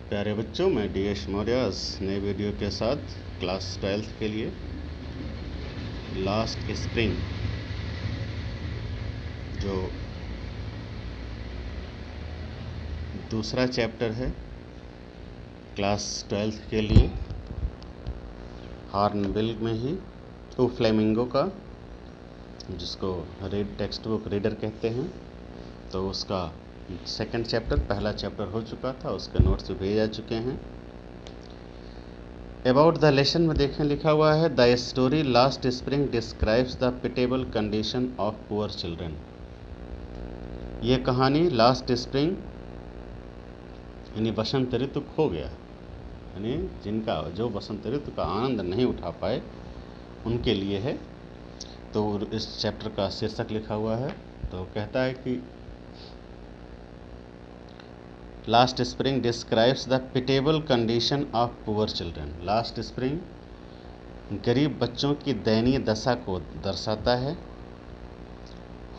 प्यारे बच्चों, मैं DS मौर्य नए वीडियो के साथ क्लास 12th के लिए लास्ट स्प्रिंग जो दूसरा चैप्टर है क्लास 12th के लिए हॉर्नबिल में ही फ्लेमिंगो का, जिसको टेक्स्ट बुक रीडर कहते हैं, तो उसका सेकंड चैप्टर, पहला चैप्टर हो चुका था, उसके नोट्स भी भेजे जा चुके हैं। अबाउट द लेसन में देखें लिखा हुआ है, the story last spring describes the pitiable condition of poor children. ये कहानी लास्ट स्प्रिंग यानी बसंत ऋतु खो गया, यानी जिनका जो बसंत ऋतु का आनंद नहीं उठा पाए उनके लिए है। तो इस चैप्टर का शीर्षक लिखा हुआ है, तो कहता है कि last spring describes the pitiable condition of poor children. Last spring गरीब बच्चों की दयनीय दशा को दर्शाता है।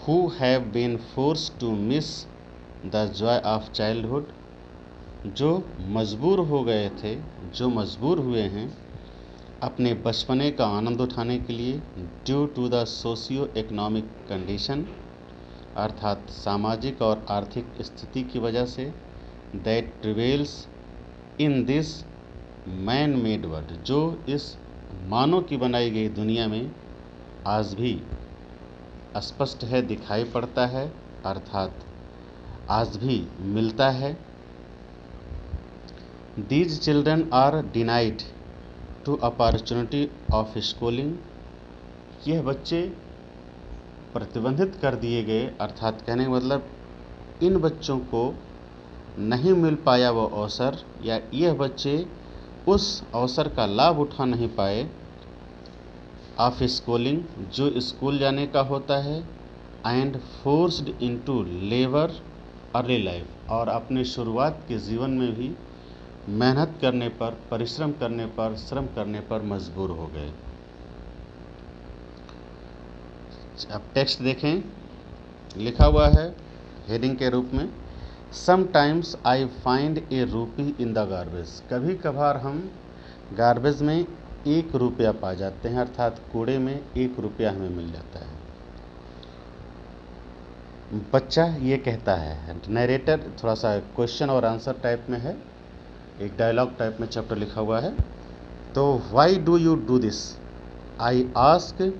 Who have been forced to miss the joy of childhood, जो मजबूर हो गए थे, जो मजबूर हुए हैं अपने बचपने का आनंद उठाने के लिए, due to the socio economic condition, अर्थात सामाजिक और आर्थिक स्थिति की वजह से, that prevails in this man made world, जो इस मानव की बनाई गई दुनिया में आज भी स्पष्ट है, दिखाई पड़ता है, अर्थात आज भी मिलता है। These children are denied to opportunity of schooling, यह बच्चे प्रतिबंधित कर दिए गए, अर्थात कहने का मतलब इन बच्चों को नहीं मिल पाया वो अवसर, या यह बच्चे उस अवसर का लाभ उठा नहीं पाए ऑफ स्कूलिंग, जो स्कूल जाने का होता है, and forced into labour early life, और अपने शुरुआत के जीवन में भी मेहनत करने पर, परिश्रम करने पर, श्रम करने पर मजबूर हो गए। अब टेक्स्ट देखें, लिखा हुआ है हेडिंग के रूप में, समटाइम्स आई फाइंड ए रूपी इन द गार्बेज, कभी कभार हम गार्बेज में 1 रुपया पा जाते हैं, अर्थात कूड़े में 1 रुपया हमें मिल जाता है। बच्चा ये कहता है, नरेटर थोड़ा सा क्वेश्चन और आंसर टाइप में है, एक डायलॉग टाइप में चैप्टर लिखा हुआ है। तो why do you do this, I ask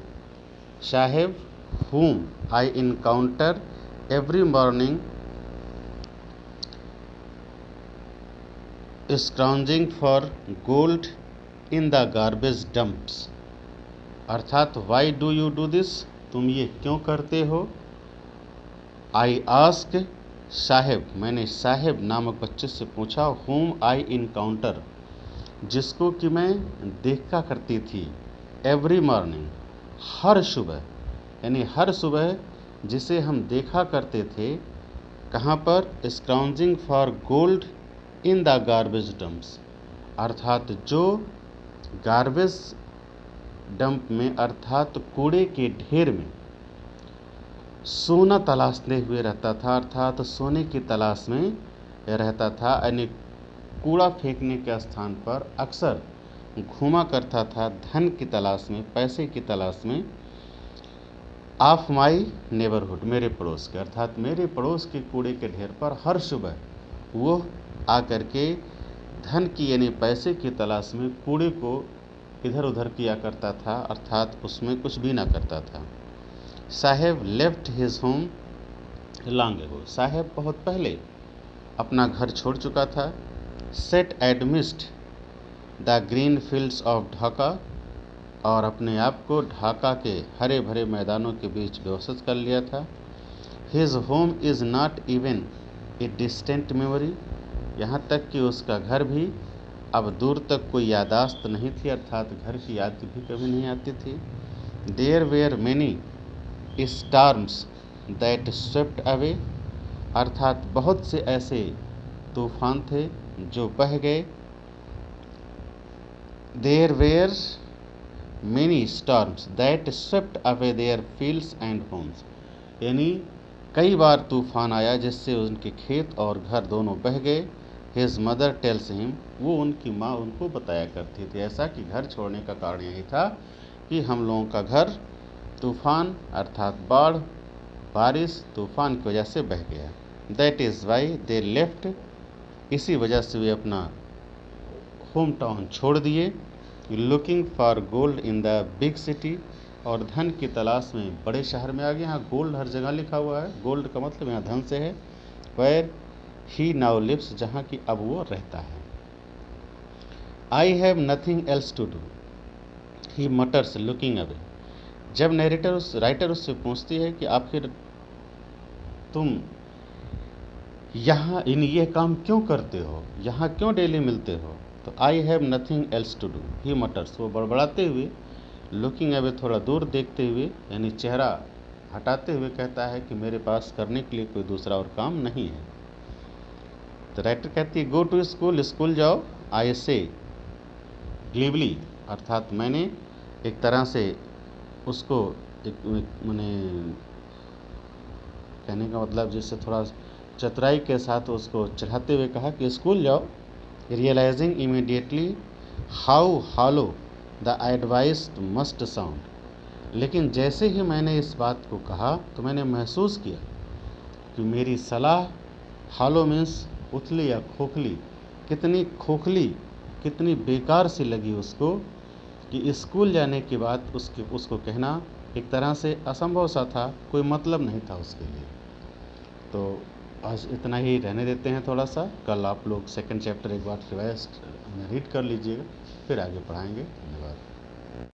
साहेब whom I encounter every morning scrounging for gold in the garbage dumps, अर्थात why do you do this, तुम ये क्यों करते हो। I ask साहेब, मैंने साहेब नामक बच्चे से पूछा, whom I encounter, जिसको कि मैं देखा करती थी, every morning, हर सुबह, यानी हर सुबह जिसे हम देखा करते थे, कहाँ पर, scrounging for gold in the garbage dumps, अर्थात जो गार्बेज डंप में, अर्थात कूड़े के ढेर में सोना तलाशते हुए रहता था, अर्थात सोने की तलाश में रहता था, यानी कूड़ा फेंकने के स्थान पर अक्सर घूमा करता था धन की तलाश में, पैसे की तलाश में, ऑफ माई नेबरहुड, मेरे पड़ोस के, अर्थात मेरे पड़ोस के कूड़े के ढेर पर हर सुबह वो आकर के धन की यानी पैसे की तलाश में कूड़े को इधर उधर किया करता था, अर्थात उसमें कुछ भी ना करता था। Saheb left his home long ago, Saheb बहुत पहले अपना घर छोड़ चुका था। Set amidst the green fields of Dhaka, और अपने आप को ढाका के हरे भरे मैदानों के बीच व्यवस्थित कर लिया था। His home is not even a distant memory, यहाँ तक कि उसका घर भी अब दूर तक कोई यादाश्त नहीं थी, अर्थात घर की याद भी कभी नहीं आती थी। There were many storms that swept away, अर्थात बहुत से ऐसे तूफान थे जो बह गए। There were many storms that swept away their fields and homes, यानी कई बार तूफान आया जिससे उनके खेत और घर दोनों बह गए। हिज मदर टेल्स हिम, वो उनकी माँ उनको बताया करती थी ऐसा कि घर छोड़ने का कारण यही था कि हम लोगों का घर तूफान अर्थात बाढ़, बारिश, तूफान की वजह से बह गया। That is why they left, इसी वजह से वे अपना होम टाउन छोड़ दिए। Looking for gold in the big city, और धन की तलाश में बड़े शहर में आ गए। यहाँ गोल्ड हर जगह लिखा हुआ है, गोल्ड का मतलब यहाँ धन से है। वेयर ही नाउ लिव्स, जहाँ की अब वो रहता है। I have nothing else to do, he mutters looking away. जब राइटर उससे पूछती है कि आखिर तुम यहाँ ये काम क्यों करते हो, यहाँ क्यों डेली मिलते हो, तो I have nothing else to do, he mutters, वो बड़बड़ाते हुए, लुकिंग अवे थोड़ा दूर देखते हुए, यानी चेहरा हटाते हुए कहता है कि मेरे पास करने के लिए कोई दूसरा और काम नहीं है। तो राइटर कहती है गो टू स्कूल, स्कूल जाओ। आई से ग्लीवली, अर्थात मैंने एक तरह से उसको एक मैंने कहने का मतलब जैसे थोड़ा चतुराई के साथ उसको चढ़ाते हुए कहा कि स्कूल जाओ। Realising immediately how hollow the advice must sound, लेकिन जैसे ही मैंने इस बात को कहा तो मैंने महसूस किया कि मेरी सलाह, हॉलो मीन्स उथली या खोखली, कितनी खोखली, कितनी बेकार सी लगी उसको कि स्कूल जाने के बाद उसको कहना एक तरह से असंभव सा था, कोई मतलब नहीं था उसके लिए। तो आज इतना ही रहने देते हैं थोड़ा सा, कल आप लोग सेकंड चैप्टर एक बार रिवाइज रीड कर लीजिएगा, फिर आगे पढ़ाएंगे। धन्यवाद।